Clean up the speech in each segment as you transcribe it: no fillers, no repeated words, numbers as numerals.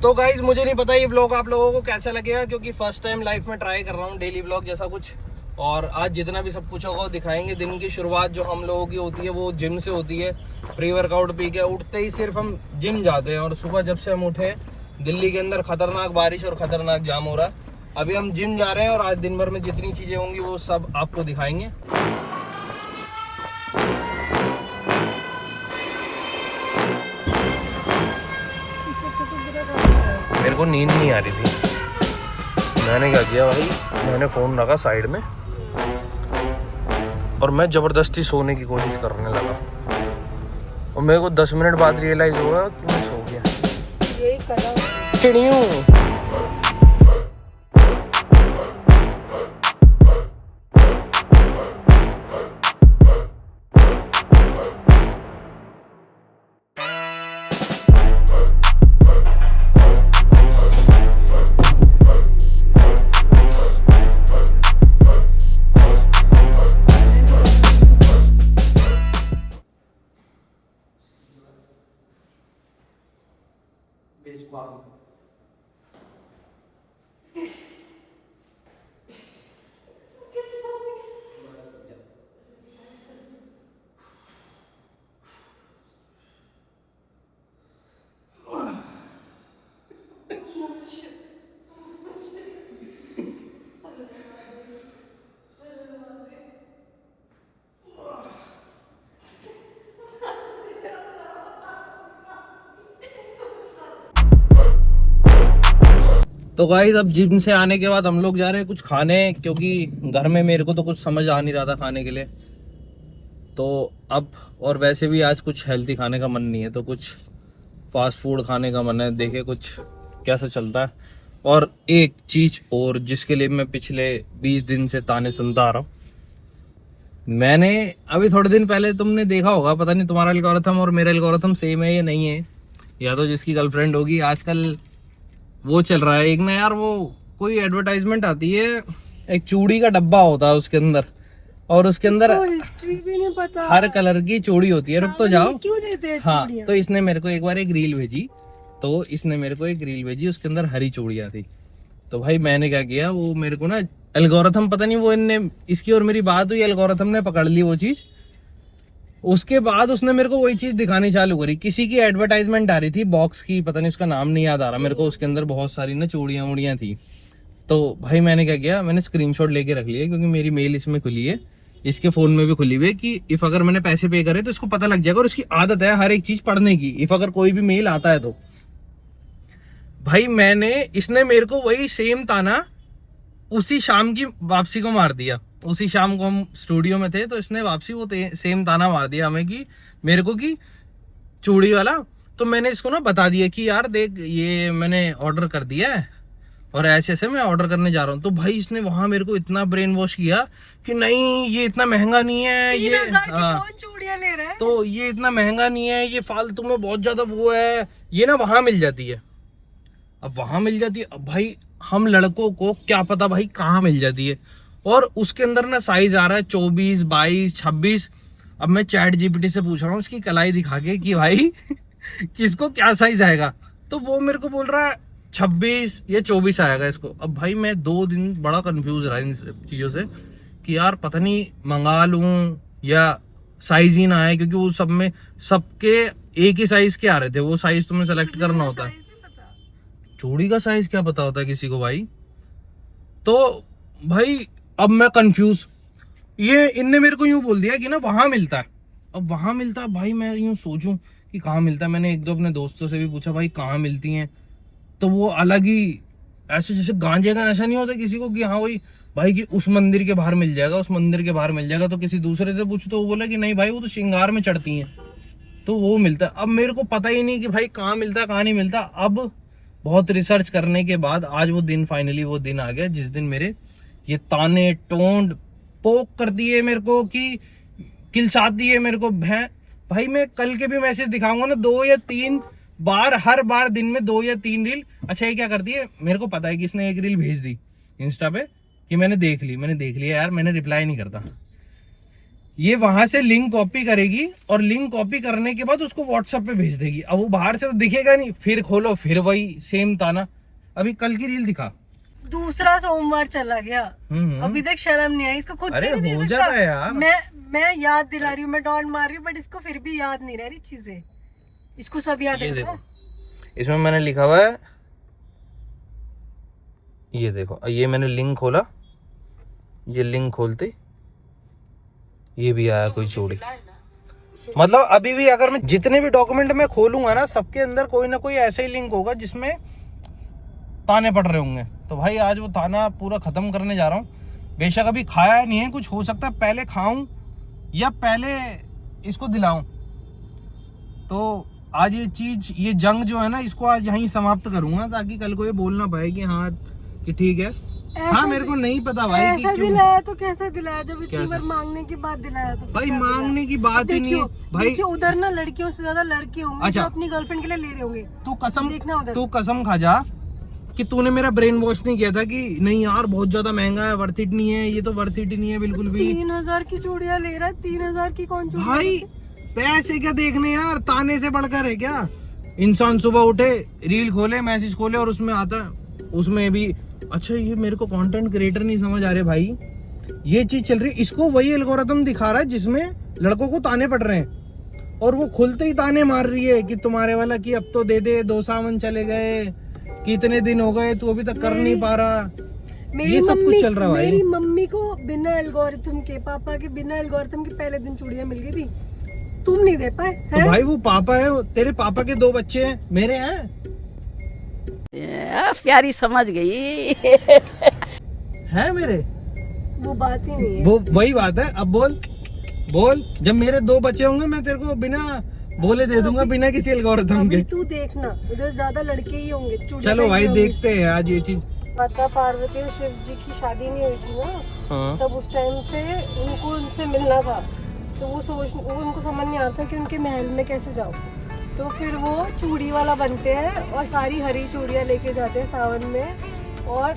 तो गाइज मुझे नहीं पता ये व्लॉग आप लोगों को कैसा लगेगा, क्योंकि फर्स्ट टाइम लाइफ में ट्राई कर रहा हूँ डेली व्लॉग जैसा कुछ। और आज जितना भी सब कुछ होगा वो दिखाएंगे। दिन की शुरुआत जो हम लोगों की होती है वो जिम से होती है। प्री वर्कआउट पी के उठते ही सिर्फ हम जिम जाते हैं। और सुबह जब से हम उठे दिल्ली के अंदर खतरनाक बारिश और खतरनाक जाम हो रहा है। अभी हम जिम जा रहे हैं और आज दिन भर में जितनी चीज़ें होंगी वो सब आपको दिखाएंगे। मेरे को नींद नहीं आ रही थी। मैंने क्या किया भाई, मैंने फ़ोन रखा साइड में और मैं ज़बरदस्ती सोने की कोशिश करने लगा। और मेरे को 10 मिनट बाद रियलाइज़ हुआ कि मैं सो गया। यही कला चिड़ियों तो गाइस अब जिम से आने के बाद हम लोग जा रहे हैं कुछ खाने, क्योंकि घर में मेरे को तो कुछ समझ आ नहीं रहा था खाने के लिए। तो अब और वैसे भी आज कुछ हेल्थी खाने का मन नहीं है, तो कुछ फास्ट फूड खाने का मन है। देखे कुछ कैसा चलता है। और एक चीज़ और जिसके लिए मैं पिछले 20 दिन से ताने सुनता आ रहा हूँ। मैंने अभी थोड़े दिन पहले तुमने देखा होगा, पता नहीं तुम्हारा एल्गोरिथम और मेरा एल्गोरिथम सेम है या नहीं है, या तो जिसकी गर्लफ्रेंड होगी। आजकल वो चल रहा है एक ना यार, वो कोई एडवर्टाइजमेंट आती है, एक चूड़ी का डब्बा होता है उसके अंदर, और उसके अंदर हिस्ट्री भी नहीं पता, हर कलर की चूड़ी होती है। रुक तो जाओ। क्यों देते हैं हाँ, चूड़ियां? तो इसने मेरे को एक बार एक रील भेजी, उसके अंदर हरी चूड़ियां थी। तो भाई मैंने क्या किया, वो मेरे को ना एल्गोरिथम पता नहीं, वो इनने इसकी और मेरी बात हुई, एल्गोरिथम ने पकड़ ली वो चीज़। उसके बाद उसने मेरे को वही चीज़ दिखानी चालू करी। किसी की एडवर्टाइजमेंट आ रही थी बॉक्स की, पता नहीं उसका नाम नहीं याद आ रहा मेरे को। उसके अंदर बहुत सारी ना चूड़ियाँ वूड़ियाँ थी। तो भाई मैंने क्या किया, मैंने स्क्रीनशॉट लेके रख लिया, क्योंकि मेरी मेल इसमें खुली है, इसके फ़ोन में भी खुली हुई है, कि इफ़ अगर मैंने पैसे पे करे तो इसको पता लग जाएगा। और इसकी आदत है हर एक चीज़ पढ़ने की, इफ़ अगर कोई भी मेल आता है तो। भाई इसने मेरे को वही सेम ताना उसी शाम की वापसी को मार दिया। उसी शाम को हम स्टूडियो में थे, तो इसने वापसी वो सेम ताना मार दिया हमें, कि मेरे को कि चूड़ी वाला। तो मैंने इसको ना बता दिया कि यार देख, ये मैंने ऑर्डर कर दिया है और ऐसे ऐसे मैं ऑर्डर करने जा रहा हूँ। तो भाई इसने वहां मेरे को इतना ब्रेन वॉश किया कि नहीं ये इतना महंगा नहीं है, ये कौन चूड़ियां ले रहा है? तो ये इतना महंगा नहीं है, ये फालतू में बहुत ज्यादा वो है, ये ना वहां मिल जाती है। अब वहां मिल जाती है, अब भाई हम लड़कों को क्या पता भाई कहाँ मिल जाती है। और उसके अंदर ना साइज आ रहा है 24, 22, 26। अब मैं चैट जीपीटी से पूछ रहा हूँ उसकी कलाई दिखा के कि भाई किसको क्या साइज आएगा। तो वो मेरे को बोल रहा है 26 या 24 आएगा इसको। अब भाई मैं 2 दिन बड़ा कंफ्यूज रहा इन चीज़ों से, कि यार पता नहीं मंगा लूँ या साइज ही ना आए, क्योंकि वो सब में सबके एक ही साइज के आ रहे थे। वो साइज तुम्हें सेलेक्ट करना होता है। चूड़ी का साइज क्या पता होता है किसी को भाई। तो भाई अब मैं कंफ्यूज, ये इनने मेरे को यूं बोल दिया कि ना वहां मिलता है। अब वहां मिलता है, भाई मैं यूं सोचूं कि कहाँ मिलता है। मैंने 1-2 अपने दोस्तों से भी पूछा भाई कहाँ मिलती हैं, तो वो अलग ही ऐसे जैसे गांजे का नशा नहीं होता किसी को, कि हाँ वही भाई कि उस मंदिर के बाहर मिल जाएगा, उस मंदिर के बाहर मिल जाएगा। तो किसी दूसरे से पूछो तो वो बोला कि नहीं भाई वो तो श्रृंगार में चढ़ती हैं, तो वो मिलता है। अब मेरे को पता ही नहीं कि भाई कहाँ मिलता है कहाँ नहीं मिलता। अब बहुत रिसर्च करने के बाद आज वो दिन फाइनली वो दिन आ गया जिस दिन मेरे ये ताने टोंड पोक कर दिए मेरे को, कि किलसात दिए मेरे को। भाई मैं कल के भी मैसेज दिखाऊंगा ना 2 या 3 बार, हर बार दिन में 2 या 3 रील। अच्छा ये क्या करती है, मेरे को पता है कि इसने एक रील भेज दी इंस्टा पे कि मैंने देख लिया यार, मैंने रिप्लाई नहीं करता। ये वहां से लिंक कॉपी करेगी और लिंक कॉपी करने के बाद उसको व्हाट्सएप पे भेज देगी। अब वो बाहर से तो दिखेगा नहीं, फिर खोलो फिर वही सेम ताना। अभी कल की रील दिखा, दूसरा सोमवार चला गया, अभी तक शर्म नहीं आई इसको, खुद अरे से नहीं हो दे जाता सकता। है यार। मैं याद दिला रही हूँ, मैं डॉट मार रही हूँ, बट इसको फिर भी याद नहीं रह रही चीजें, इसको सब याद ये रहता देखो, है। इसमें मैंने लिखा हुआ है, ये देखो, ये मैंने लिंक खोला, ये लिंक खोलते ये भी आया कोई चूड़ी। मतलब अभी भी अगर मैं जितने भी डॉक्यूमेंट में खोलूंगा ना, सबके अंदर कोई ना कोई ऐसा ही लिंक होगा जिसमें ताने पड़ रहे होंगे। तो भाई आज वो ताना पूरा खत्म करने जा रहा हूँ। बेशक अभी खाया नहीं है, कुछ हो सकता है पहले खाऊं या पहले इसको दिलाऊं। तो आज ये चीज, ये जंग जो है ना, इसको आज यहीं समाप्त करूंगा, ताकि कल को ये बोल ना पाए कि हाँ कि ठीक है। हाँ मेरे को नहीं पता भाई कि ऐसा क्यों दिलाया तो कैसे दिलाया, जब इतनी कैसे? बार मांगने के बाद दिलाया तो भाई क्या मांगने की बात ही नहीं है दिलाया? भाई। देखियो उधर ना लड़कियों से ज्यादा लड़के होंगे अच्छा। जो अपनी गर्लफ्रेंड के लिए ले रहे होंगे। देखना उधर। तू कसम खा जा कि तूने मेरा ब्रेन वॉश नहीं किया था कि नहीं यार बहुत ज्यादा महंगा है, वर्थ इट नहीं है, ये तो वर्थ इट नहीं है बिल्कुल भी। 3000 की चूड़ियां ले रहा है, 3000 की कौन चूड़ियां भाई पैसे क्या देखने यार, ताने से बढ़कर है क्या। इंसान सुबह उठे, रील खोले, मैसेज खोले और उसमें आता है, उसमें भी अच्छा ये मेरे को कंटेंट क्रिएटर नहीं समझ आ रहे भाई, ये चीज चल रही। इसको वही एल्गोरिथम दिखा रहा है जिसमें लड़कों को ताने पड़ रहे हैं, और वो खुलते ही ताने मार रही है कि तुम्हारे वाला कि अब तो दे दे, 2 सावन चले गए, कितने दिन हो गए, तू अभी तक कर नहीं पा रहा। ये सब कुछ चल रहा है भाई। मेरी मम्मी को बिना एल्गोरिथम के, पापा के बिना एल्गोरिथम के पहले दिन चूड़ियां मिल गई थी, तुम नहीं दे पाए तो भाई वो पापा है, तेरे पापा के 2 बच्चे हैं, मेरे हैं। प्यारी समझ गई हैं मेरे, वो बात ही नहीं है। वो वही बात है। अब बोल, जब मेरे 2 बच्चे होंगे मैं तेरे को बिना बोले दे दूंगा, बिना किसी एल्गोरिथम के। अभी तू देखना उधर ज्यादा लड़के ही होंगे चूड़ियां चलो भाई पहने होंगे। देखते हैं आज ये चीज। माता पार्वती और शिव जी की शादी नहीं हुई थी ना, हाँ। तब उस टाइम पे उनको उनसे मिलना था, तो वो उनको समझ नहीं आता कि उनके महल में कैसे जाओ, तो फिर वो चूड़ी वाला बनते हैं और सारी हरी चूड़ियाँ लेके जाते हैं सावन में, और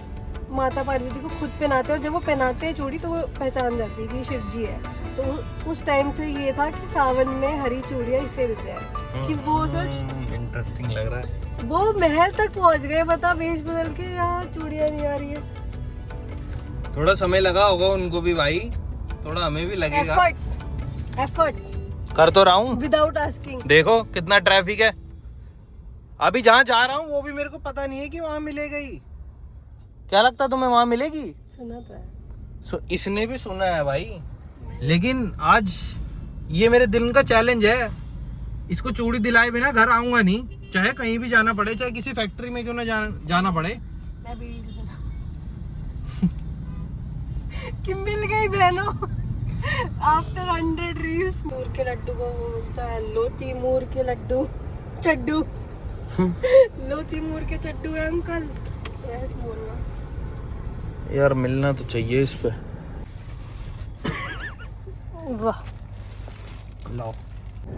माता पार्वती को खुद पहनाते हैं, और जब वो पहनाते हैं चूड़ी तो वो पहचान जाती है कि शिव जी है। तो उस टाइम से ये था कि सावन में हरी चूड़ियाँ इसलिए देते हैं कि वो सोच, इंटरेस्टिंग लग रहा है। वो महल तक पहुंच गए, बता, वेश बदल के यहाँ चूड़ियाँ नहीं आ रही है। थोड़ा समय लगा होगा उनको भी भाई, थोड़ा हमें भी लगेगा। एफर्ट्स कर तो रहा हूँ, विदाउट आस्किंग। देखो कितना ट्रैफिक है। अभी जहाँ जा रहा हूँ वो भी मेरे को पता नहीं है कि वहाँ मिलेगा ही। क्या लगता तुम्हें वहाँ मिलेगी? सुना तो है। इसने भी सुना है भाई, लेकिन आज ये मेरे दिन का चैलेंज है, इसको चूड़ी दिलाए बिना घर आऊंगा नहीं, चाहे कहीं भी जाना पड़े, चाहे किसी फैक्ट्री में क्यों ना जाना पड़े। मैं भी कि मिल गई बहनों आफ्टर 100 रील्स। तैमूर के लड्डू को वो बोलता है लो तैमूर के लड्डू चड्डू लो तैमूर के चड्डू है अंकल, ऐसे बोलना। यार मिलना तो चाहिए इस पे। वाह, लाओ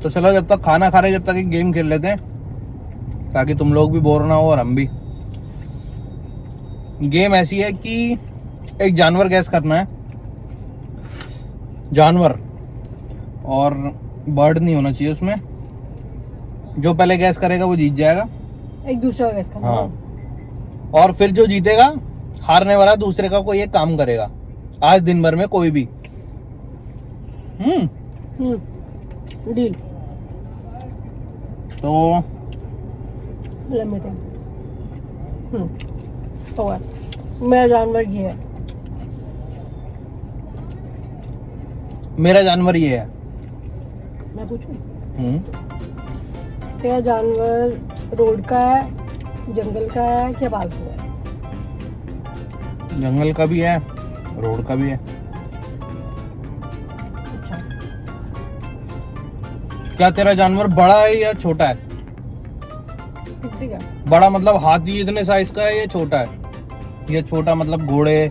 तो चलो, जब तक खाना खा रहे जब तक एक गेम खेल लेते हैं, ताकि तुम लोग भी बोर ना हो और हम भी। गेम ऐसी है कि एक जानवर गैस करना है, जानवर, और बर्ड नहीं होना चाहिए उसमें। जो पहले गैस करेगा वो जीत जाएगा। एक दूसरा गैस करना। हाँ, और फिर जो जीतेगा, हारने वाला दूसरे का कोई एक काम करेगा आज दिन भर में, कोई भी। डील। तो let me think. तो मेरा जानवर ये है। मेरा जानवर ये है। मैं पूछूं? तेरा जानवर रोड का है, जंगल का है, क्या पालतू है? जंगल का भी है, रोड का भी है। अच्छा, क्या तेरा जानवर बड़ा है या छोटा है? ठीक है। बड़ा मतलब हाथी जितने साइज का है, या छोटा है? या छोटा मतलब घोड़े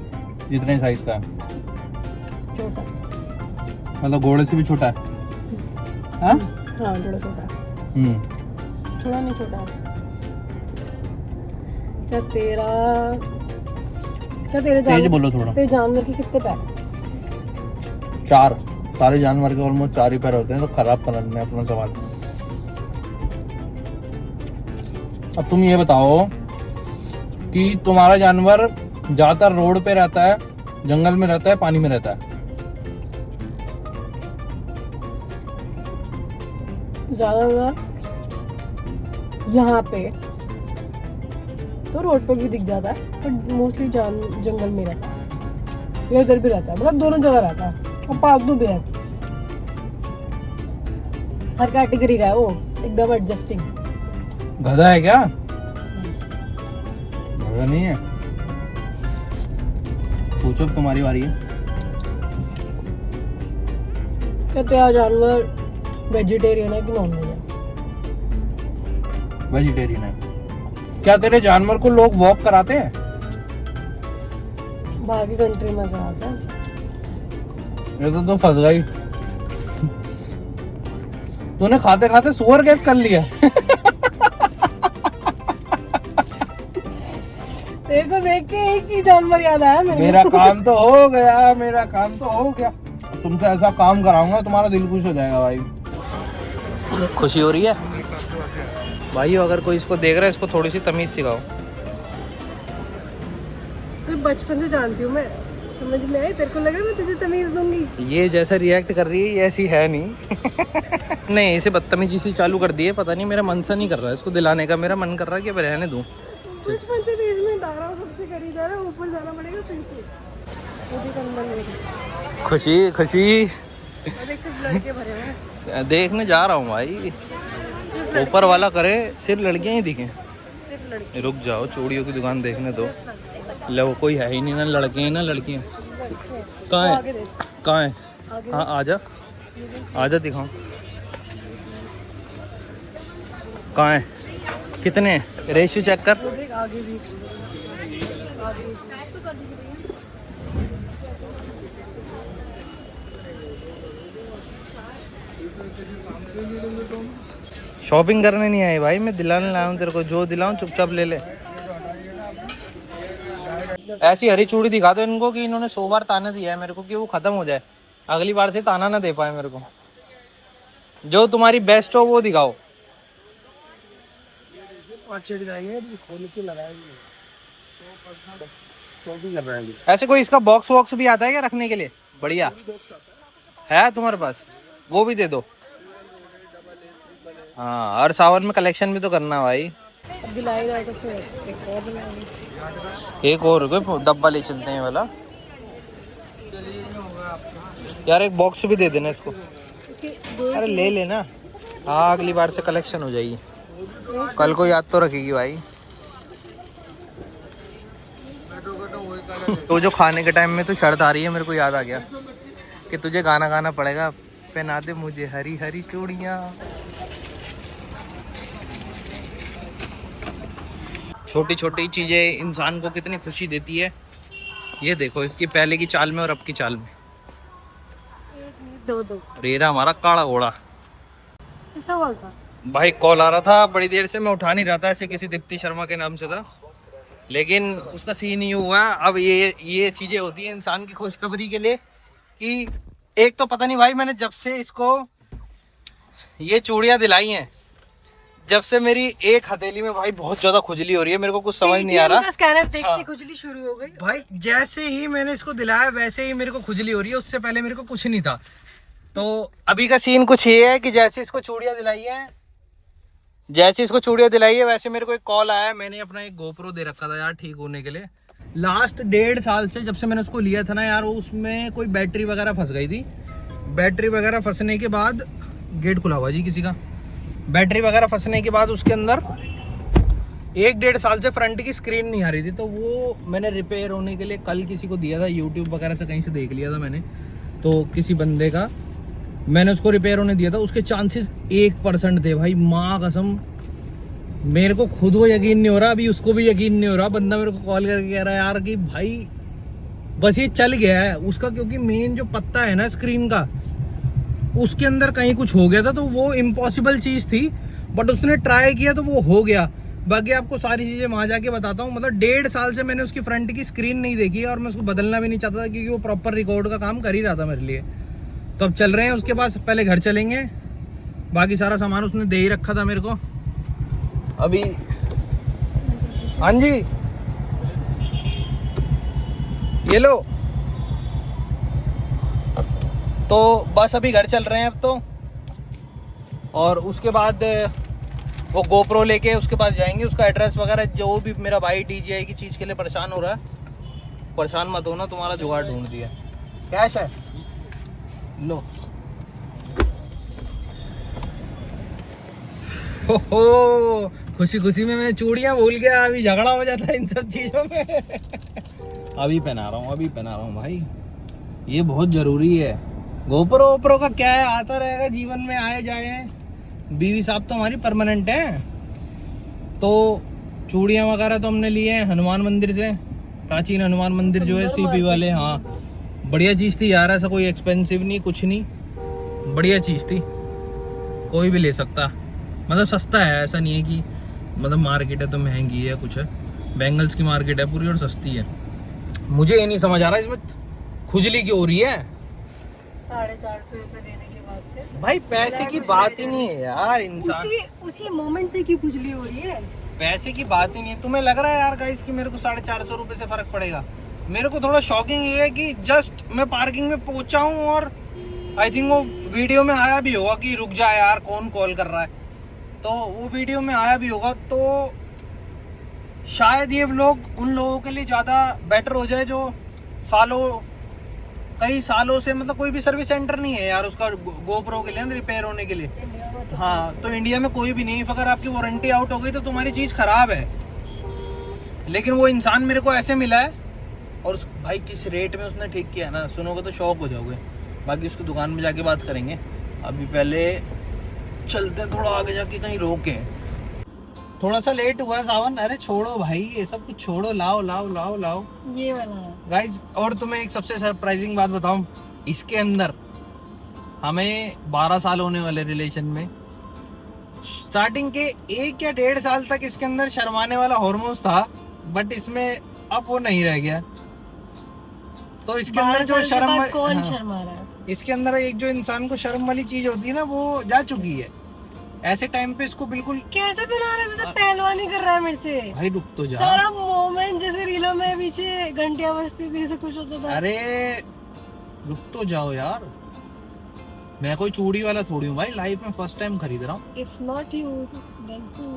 जितने साइज का है? छोटा। मतलब घोड़े से भी छोटा है? हाँ? हाँ, थोड़ा छोटा है। थोड़ा नहीं छोटा है। क्या तेरे तेज बोलो थोड़ा। तेरे जानवर के कितने पैर? 4। सारे जानवर के ऑलमोस्ट 4 ही पैर होते हैं, तो खराब करना है अपना सवाल। अब तुम ये बताओ कि तुम्हारा जानवर ज्यादातर रोड पे रहता है, जंगल में रहता है, पानी में रहता है? ज्यादा यहाँ पे तो रोड पर भी दिख जाता है, बट मोस्टली जंगल में रहता है या इधर भी रहता है, मतलब दोनों जगह रहता है। और पालतू भी है, हर कैटेगरी का है वो, एकदम एडजस्टिंग। गधा है क्या? गधा नहीं है। पूछो, तुम्हारी बारी है। कहते हैं जानवर वेजिटेरियन है कि नॉन वेज है? वेजिटेरियन है। क्या तेरे जानवर को लोग वॉक कराते हैं? बाहर की कंट्री में कराते हैं। ये तो फंस गई। तूने खाते खाते सुअर गैस कर लिया। देखो देख के एक ही जानवर याद आया मेरे मेरा काम तो हो गया, मेरा काम तो हो गया। तुमसे ऐसा काम कराऊंगा तुम्हारा दिल खुश हो जाएगा भाई। खुशी हो रही है भाई? अगर कोई इसको देख रहा है, इसको थोड़ी सी तमीज सिखाओ। तो बचपन से जानती हूँ मैं, समझ में आई? तेरे को लग रहा है मैं तुझे तमीज दूंगी? ये जैसा रिएक्ट कर रही है ये ऐसी है नहीं। नहीं, इसे बदतमीजी सी चालू कर दी है, पता नहीं मेरा मन सा नहीं कर रहा है इसको दिलाने का। मेरा मन कर रहा है कि अब रहने दूं। बचपन से बेसमेंट आ रहा हूँ, सबसे करीब आ रहा हूँ, ऊपर जाना पड़ेगा फिर से। वो भी करना मेरे। खुशी खुशी देख सिर्फ लड़के भरे हुए हैं। देखने जा रहा हूँ भाई, ऊपर वाला करे सिर्फ लड़कियां ही दिखें। सिर्फ लड़के। रुक जाओ, चूड़ियों की दुकान देखने दो। लो, कोई है ही नहीं, ना लड़के हैं ना लड़कियां। कहाँ है? आगे देख, कहाँ है? आगे हाँ आजा, आजा दिखाओ। कहाँ है? कितने? रेशियो चेक कर। वो देख, आगे भी आगे। शॉपिंग करने नहीं आए भाई, मैं दिलाने लाया हूँ तेरे को। जो दिलाऊं चुपचाप ले ले। ऐसी हरी चूड़ी दिखा दो इनको कि इन्होंने 100 बार ताना दिया है मेरे को कि वो खत्म हो जाए, अगली बार से ताना ना दे पाए मेरे को। जो तुम्हारी बेस्ट हो वो दिखाओ। ऐसे कोई इसका बॉक्स वॉक्स भी आता है क्या रखने के लिए? बढ़िया है तुम्हारे पास, वो भी दे दो। हाँ, और सावन में कलेक्शन भी तो करना भाई। अब दिलाई जाए तो फिर एक और दिलाएंगे। एक और कोई डब्बा ले चलते हैं वाला। यार एक बॉक्स भी दे देना इसको। अरे ले लेना, हाँ अगली बार से कलेक्शन हो जाएगी। कल को याद तो रखेगी भाई। तो जो खाने के टाइम में तो शर्त आ रही है, मेरे को याद आ गया कि तुझे गाना गाना पड़ेगा, पहना दे मुझे हरी हरी चूड़ियाँ। छोटी छोटी चीजें इंसान को कितनी खुशी देती है। ये देखो इसकी पहले की चाल में और अब की चाल में। दो दो रेरा हमारा काला घोड़ा। किसका कॉल था? भाई कॉल आ रहा था बड़ी देर से, मैं उठा नहीं रहा था। ऐसे किसी दीप्ति शर्मा के नाम से था, लेकिन उसका सीन ही हुआ। अब ये चीजें होती हैं इंसान की खुशखबरी के लिए कि एक तो पता नहीं भाई, मैंने जब से इसको ये चूड़ियां दिलाई हैं, जब से मेरी एक हथेली में भाई बहुत ज्यादा खुजली हो रही है। मेरे को कुछ समझ नहीं आ रहा। स्कैनर देखते खुजली शुरू हो गई भाई जैसे ही मैंने इसको दिलाया वैसे ही मेरे को खुजली हो रही है। उससे पहले मेरे को कुछ नहीं था। तो अभी का सीन कुछ ये है कि जैसे इसको चूड़ियां दिलाई है, वैसे मेरे को एक कॉल आया। मैंने अपना एक गोप्रो दे रखा था यार ठीक होने के लिए। लास्ट 1.5 साल से जब से मैंने उसको लिया था ना यार, उसमें कोई बैटरी वगैरह फंस गई थी। बैटरी वगैरह फंसने के बाद, गेट खुला हुआ जी किसी का। बैटरी वगैरह फंसने के बाद उसके अंदर 1-1.5 साल से फ्रंट की स्क्रीन नहीं आ रही थी। तो वो मैंने रिपेयर होने के लिए कल किसी को दिया था, यूट्यूब वगैरह से कहीं से देख लिया था मैंने। तो किसी बंदे का मैंने उसको रिपेयर होने दिया था। उसके चांसेस 1% थे भाई, माँ कसम। मेरे को खुद को यकीन नहीं हो रहा, अभी उसको भी यकीन नहीं हो रहा। बंदा मेरे को कॉल करके कह रहा है यार कि भाई बस ये चल गया है उसका, क्योंकि मेन जो पत्ता है ना स्क्रीन का, उसके अंदर कहीं कुछ हो गया था। तो वो इम्पॉसिबल चीज़ थी, बट उसने ट्राई किया तो वो हो गया। बाकी आपको सारी चीज़ें वहाँ जाके बताता हूँ। मतलब 1.5 साल से मैंने उसकी फ्रंट की स्क्रीन नहीं देखी है, और मैं उसको बदलना भी नहीं चाहता था क्योंकि वो प्रॉपर रिकॉर्ड का काम कर ही रहा था मेरे लिए। तो अब चल रहे हैं उसके पास, पहले घर चलेंगे, बाकी सारा सामान उसने दे ही रखा था मेरे को अभी। हाँ जी ये लो। तो बस अभी घर चल रहे हैं अब तो, और उसके बाद वो गोप्रो लेके उसके पास जाएंगे, उसका एड्रेस वगैरह जो भी। मेरा भाई DJI की चीज़ के लिए परेशान हो रहा है, परेशान मत होना, तुम्हारा जुगाड़ ढूंढ दिया। कैश है लो। हो खुशी खुशी में मैं चूड़ियां भूल गया, अभी झगड़ा हो जाता है इन सब चीज़ों में। अभी पहना रहा हूँ भाई, ये बहुत ज़रूरी है। गोप्रो वोप्रो का क्या है, आता रहेगा जीवन में, आए जाए। बीवी साहब तो हमारी परमानेंट है। तो चूड़ियाँ वगैरह तो हमने लिए हैं हनुमान मंदिर से, प्राचीन हनुमान मंदिर जो है CP वाले। हाँ बढ़िया चीज़ थी यार, ऐसा कोई एक्सपेंसिव नहीं कुछ नहीं, बढ़िया चीज़ थी, कोई भी ले सकता। मतलब सस्ता है, ऐसा नहीं है कि मतलब मार्केट है तो महंगी है कुछ है। बैंगल्स की मार्केट है पूरी और सस्ती है। मुझे ये नहीं समझ आ रहा इसमें खुजली क्यों हो रही है। 450 रुपए देने के बाद से भाई पैसे की बात ही नहीं है यार, इंसान उसी मोमेंट से क्यों खुजली हो रही है। पैसे की बात ही नहीं है। तुम्हें लग रहा है यार गाइस कि मेरे को 450 रुपए से फर्क पड़ेगा? मेरे को थोड़ा शॉकिंग ये है कि जस्ट मैं पार्किंग में पहुंचा हूँ और आई थिंक वो वीडियो में आया भी होगा कि रुक जा यार कौन कॉल कर रहा है, तो वो वीडियो में आया भी होगा। तो शायद ये लोग उन लोगों के लिए ज़्यादा बेटर हो जाए जो कई सालों से मतलब कोई भी सर्विस सेंटर नहीं है यार उसका गोप्रो के लिए रिपेयर होने के लिए। हाँ तो इंडिया में कोई भी नहीं। अगर आपकी वारंटी आउट हो गई तो तुम्हारी चीज़ ख़राब है। लेकिन वो इंसान मेरे को ऐसे मिला है, और भाई किस रेट में उसने ठीक किया ना, सुनोगे तो शौक हो जाओगे। बाकी उसकी दुकान में जाके बात करेंगे, अभी पहले चलते हैं थोड़ा आगे जाके कहीं रोके। थोड़ा सा लेट हुआ सावन। अरे छोड़ो भाई ये सब कुछ छोड़ो, लाओ लाओ लाओ लाओ ये वाला गाइज। और तुम्हें एक सबसे सरप्राइजिंग बात बताऊं, इसके अंदर हमें 12 साल होने वाले रिलेशन में। स्टार्टिंग के 1 या 1.5 साल तक इसके अंदर शर्माने वाला हार्मोन्स था, बट इसमें अब वो नहीं रह गया। तो इसके अंदर जो शर्म कौन शर्मा रहा है? इसके अंदर एक जो इंसान को शर्म वाली चीज होती है ना, वो जा चुकी है। ऐसे टाइम पे इसको बिल्कुल कैसे पिला रहे जैसे पहलवानी कर रहा है मेरे से। भाई रुक तो जा। सारा मोमेंट जैसे रीलों में पीछे घंटियां बजती थी, ऐसा कुछ होता था। अरे रुक तो जाओ यार, मैं कोई चूड़ी वाला थोड़ी हूँ भाई, लाइफ में फर्स्ट टाइम खरीद रहा हूँ। If not you, then who?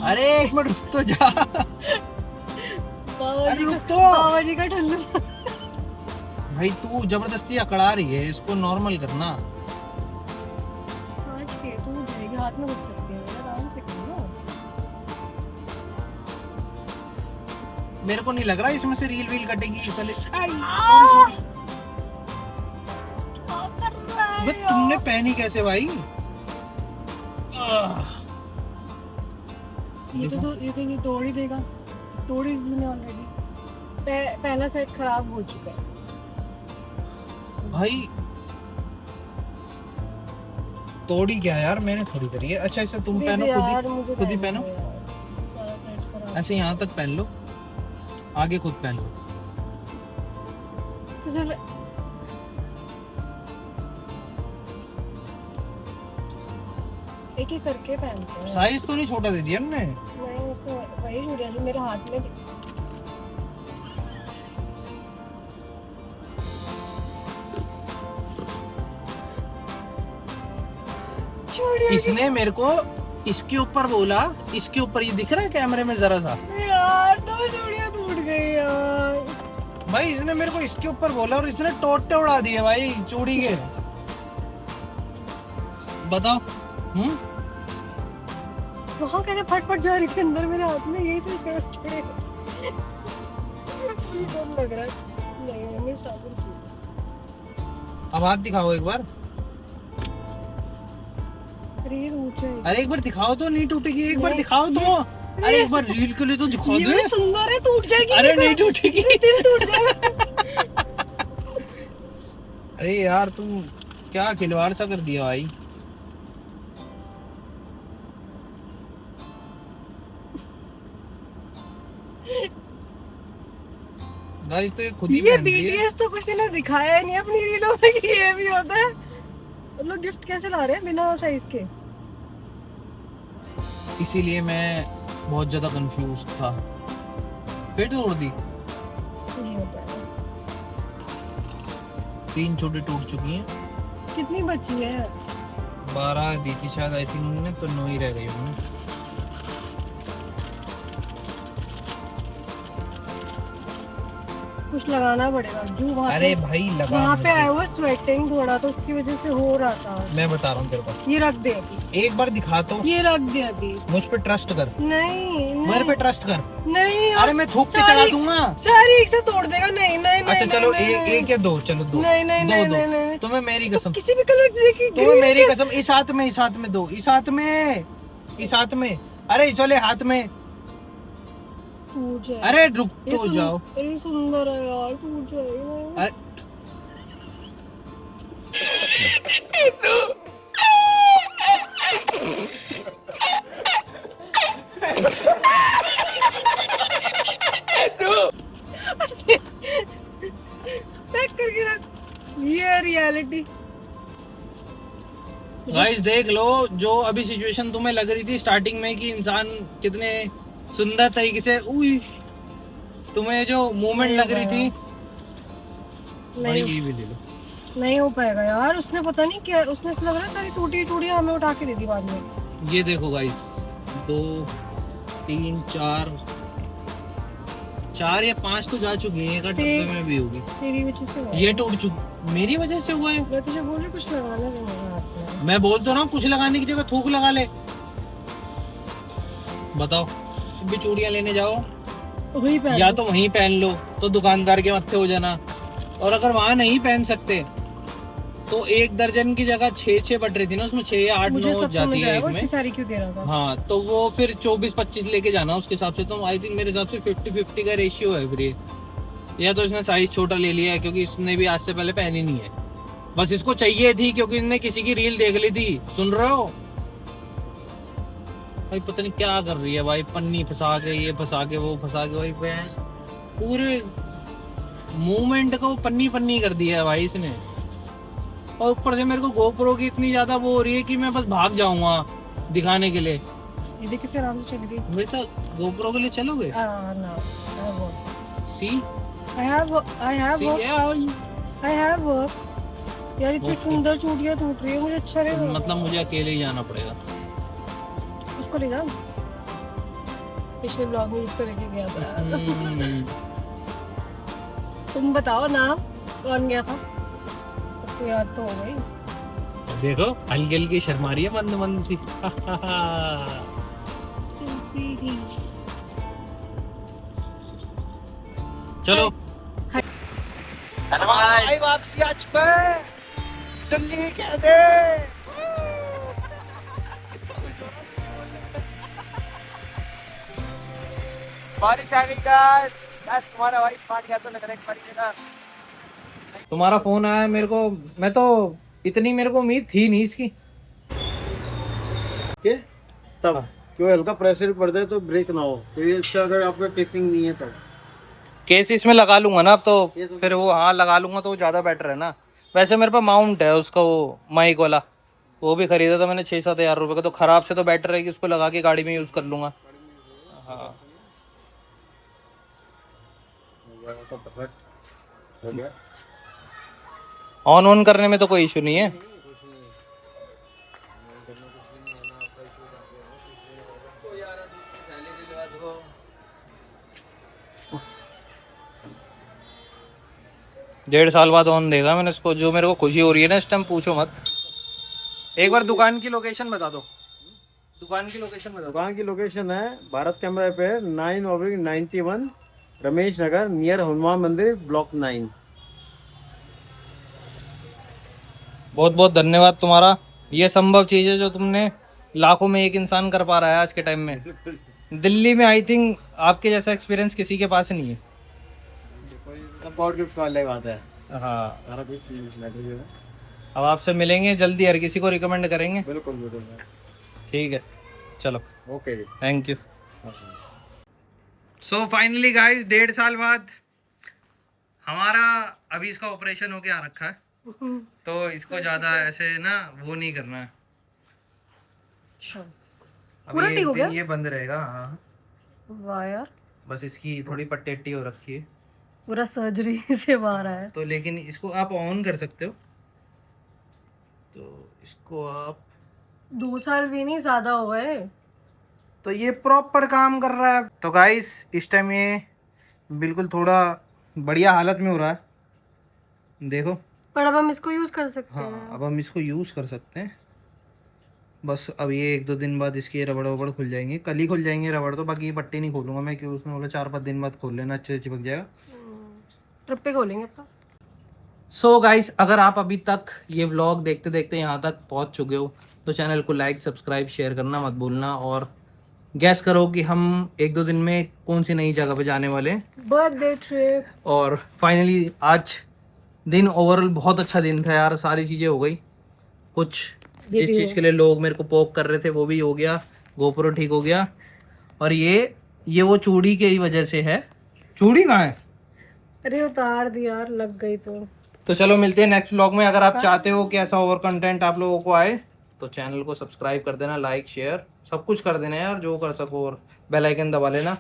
अरे एक मिनट रुक तो जा। अरे रुक तो। बाबा जी का ठल्लू। भाई तू जबरदस्ती अकड़ा रही है, इसको नॉर्मल करना। आज के तू जाएगी हाथ में घुस सकती है, आराम से करो। मेरे को नहीं लग रहा इसमें से रील वील कटेगी। पहले सॉरी तुमने पहनी कैसे भाई? ये तो तोड़ ही देगा, तोड़ ही तूने ऑलरेडी। पहला सेट खराब हो चुका है भाई। तोड़ी क्या यार, मैंने थोड़ी करी है। अच्छा इसे तुम पहनो खुद ही पहनो। ऐसे यहाँ तक पहन लो, आगे खुद पहन लो। तो सर एक एक करके पहनते हैं। साइज तो नहीं छोटा दे दिया हमने? नहीं उसमें वही चूड़ियां जो मेरे हाथ में इसने मेरे को इसके ऊपर बोला, इसके ऊपर ये दिख रहा है कैमरे में जरा सा यार, दो चूड़ियां टूट गई यार। भाई इसने मेरे को इसके ऊपर बोला और इसने टोटे उड़ा दिए भाई चूड़ी के। बताओ वहाँ कैसे फटफट जा रही थी अंदर मेरे हाथ में, यही तो शर्ट है। लग रहा है नहीं मम्मी साबुन चाहिए। अब हाथ दिखाओ एक बार। अरे एक बार दिखाओ तो, नहीं टूटेगी। एक बार दिखाओ तो। अरे एक बार रील के लिए तो दिखा दो। ये सुंदर है, टूट जाएगी। अरे नहीं टूटेगी, दिल टूट जाएगा। अरे यार तुम क्या खिलवाड़ सा कर दिया भाई। गाइस तो ये खुद ही ये पहन रही है। BTS तो किसी ने दिखाया ही नहीं अपनी रीलों में कि ये भी होता है। लोग गिफ्ट कैसे ला रहे हैं बिना साइज के? इसीलिए मैं बहुत ज्यादा कंफ्यूज था। फिर तोड़ दी। नहीं होता है। 3 छोटे टूट चुकी हैं। कितनी बची है? 12 दी थी शायद, आई थिंक उन्होंने, तो 9 ही रह गई होंगी। कुछ लगाना पड़ेगा जो अरे भाई लगा वहाँ पे मुझे। आया हुआ स्वेटिंग थोड़ा तो उसकी वजह से हो रहा था। मैं बता रहा हूँ तेरे को, ये रख दे अभी, एक बार दिखा तो, ये रख दे अभी। मुझ पे ट्रस्ट कर, नहीं मेरे पे ट्रस्ट कर। नहीं अरे मैं थूक के चढ़ा दूंगा। सारी एक साथ तोड़ देगा। नहीं नहीं नहीं अच्छा चलो नहीं, नहीं, एक या दो, चलो दो। नहीं नहीं दो नहीं दो। नहीं नहीं तुम्हें मेरी कसम, किसी भी कलर की देखी तुम्हें मेरी कसम, इस हाथ में दो, इस हाथ में, इस हाथ में, अरे इस वाले हाथ में। टूट जाए। अरे रुक तो जाओ। अरे सुंदर है यार, टूट जाएगा। अरे पैक करके रख। ये रियलिटी। गाइस देख लो, जो अभी सिचुएशन तुम्हें लग रही थी स्टार्टिंग में कि इंसान कितने सुंदर तरीके से, उई, तुम्हें जो मूवमेंट लग रही थी, भाई ये भी ले लो। नहीं हो पाएगा यार, उसने पता नहीं क्या, उसने ऐसा लग रहा है सारी टूटी टूटी हमें उठा के दे दी बाद में। ये देखो गाइस, 2 3 4 या 5 तो जा चुकी है, एक डब्बे में भी होगी। तेरी वजह से हुआ है। ये टूट चुकी, मेरी वजह से हुआ है। मैं तुझे बोल रही कुछ लगाना है। मैं बोल तो रहा हूँ, कुछ लगाने की जगह थूक लगा ले। बताओ, भी चूड़ियां लेने जाओ वही पहन या तो वहीं पहन लो, तो दुकानदार के मत्थे हो जाना। और अगर वहां नहीं पहन सकते तो 1 दर्जन की जगह 6 बट रही थी ना, उसमें 6 या 8 मुझे 9 सब जाती समझ है आया एक वो में। इतनी सारी क्यों दे रहा था। हाँ, तो वो फिर 24-25 लेके जाना उसके हिसाब से। तो आई थिंक मेरे हिसाब से 50-50 का रेशियो है फिर ये। या तो इसने साइज छोटा ले लिया है क्योंकि इसने भी आज से पहले पहनी नहीं है, बस इसको चाहिए थी क्योंकि इसने किसी की रील देख ली थी। सुन रहे हो भाई, पता नहीं क्या कर रही है भाई, पन्नी फंसा के, ये फंसा के, वो फंसा के, भाई पूरे मूवमेंट को पन्नी पन्नी कर दिया है भाई इसने। और ऊपर से मेरे को गोप्रो की इतनी ज्यादा वो हो रही है कि मैं बस भाग जाऊंगा दिखाने के लिए। ये देख कैसे आराम से चली गई। मेरे साथ गोप्रो के लिए चलोगे? सी I have work। यार इतनी Okay. सुंदर चूड़ियां टूट रही है, मुझे अच्छा नहीं लग रहा। मतलब मुझे अकेले ही जाना पड़ेगा। उसको ले जाओ, पिछले ब्लॉग में जिसको लेके गया था। तुम बताओ नाम कौन गया था, सबको याद तो हो गई। देखो हल्की हल्की शर्मा रही है, मंद मंद सी। चलो वापसी आज पे दिल्ली कह दे। बारिश आ गई गाइस। गाइस तुम्हारा भाई स्मार्ट कैसे लग रहा है, एक बार ये ना। तुम्हारा फोन आया मेरे को, मैं तो इतनी मेरे को उम्मीद थी नहीं इसकी। के तब क्यों हल्का प्रेशर पड़ जाए तो ब्रेक ना हो, तो ये इसका अगर आपका केसिंग नहीं है सब। केस इसमें लगा लूंगा ना अब तो, ये तो- फिर वो, हाँ लगा लूंगा तो ज्यादा बेटर है ना। वैसे मेरे पास माउंट है उसका, वो माइक वाला, वो भी खरीदा था मैंने 6-7 हज़ार रुपए का। तो खराब से तो बेटर है कि उसको लगा के गाड़ी में यूज कर लूंगा। हाँ तो परफेक्ट हो गया। ऑन ऑन करने में तो कोई इशू नहीं है। डेढ़ साल बाद ऑन देगा मैंने इसको, जो मेरे को खुशी हो रही है ना इस टाइम, पूछो मत। एक बार दुकान की लोकेशन बता दो, दुकान की लोकेशन बता दो। दुकान की लोकेशन है भारत कैमरा पे 9/91 रमेश नगर, नियर हनुमान मंदिर, ब्लॉक 9। बहुत बहुत धन्यवाद तुम्हारा। ये संभव चीज़ है जो तुमने लाखों में एक इंसान कर पा रहा है आज के टाइम में। दिल्ली में आई थिंक आपके जैसा एक्सपीरियंस किसी के पास नहीं है। गॉड गिफ्ट वाले बात है। हाँ, सारा कुछ मैटर जो है अब आपसे मिलेंगे जल्दी, हर किसी को रिकमेंड करेंगे। बिल्कुल बिल्कुल। ठीक है, चलो, ओके जी। Thank you. So finally guys, 1.5 साल बाद हमारा अभी इसका ऑपरेशन होके आ रखा है, तो इसको ज्यादा ऐसे ना वो नहीं करना है। अच्छा, अभी पूरा एक ठीक हो दिन गया? ये बंद रहेगा। हाँ, वाह यार, बस इसकी थोड़ी पट्टी अट्टी हो रखी है पूरा सर्जरी से बाहर आया। तो, लेकिन इसको आप ऑन कर सकते हो। तो इसको आप 2 साल भी नहीं, ज्यादा हो गए। तो ये प्रॉपर काम कर रहा है। तो गाइस इस टाइम ये बिल्कुल थोड़ा बढ़िया हालत में हो रहा है, देखो। पर अब हम इसको यूज कर सकते हाँ, हैं। अब हम इसको यूज़ कर सकते हैं। बस अब ये 1-2 दिन बाद इसकी रबड़ वबड़ खुल जाएंगे, कल ही खुल जाएंगे रबड़ तो। बाकी ये पट्टी नहीं खोलूंगा मैं, क्योंकि उसने बोला 4-5 दिन बाद खोल लेना, अच्छे से चिपक जाएगा। ट्रिप पे खोलेंगे अपना। सो गाइस, अगर आप अभी तक ये व्लॉग देखते देखते यहाँ तक पहुँच चुके हो तो चैनल को लाइक, सब्सक्राइब, शेयर करना मत भूलना। और गैस करो कि हम 1-2 दिन में कौन सी नई जगह पे जाने वाले हैं। Birthday trip. और फाइनली आज दिन ओवरऑल बहुत अच्छा दिन था यार, सारी चीज़ें हो गई। कुछ जिस चीज़ के लिए लोग मेरे को पोक कर रहे थे वो भी हो गया, गोप्रो ठीक हो गया। और ये वो चूड़ी की वजह से है। चूड़ी कहाँ है? अरे उतार दी यार, लग गई तो चलो मिलते हैं नेक्स्ट व्लॉग में। अगर आप चाहते हो कि ऐसा और कंटेंट आप लोगों को आए तो चैनल को सब्सक्राइब कर देना, लाइक शेयर सब कुछ कर देना यार, जो कर सको, और बेल आइकन दबा लेना।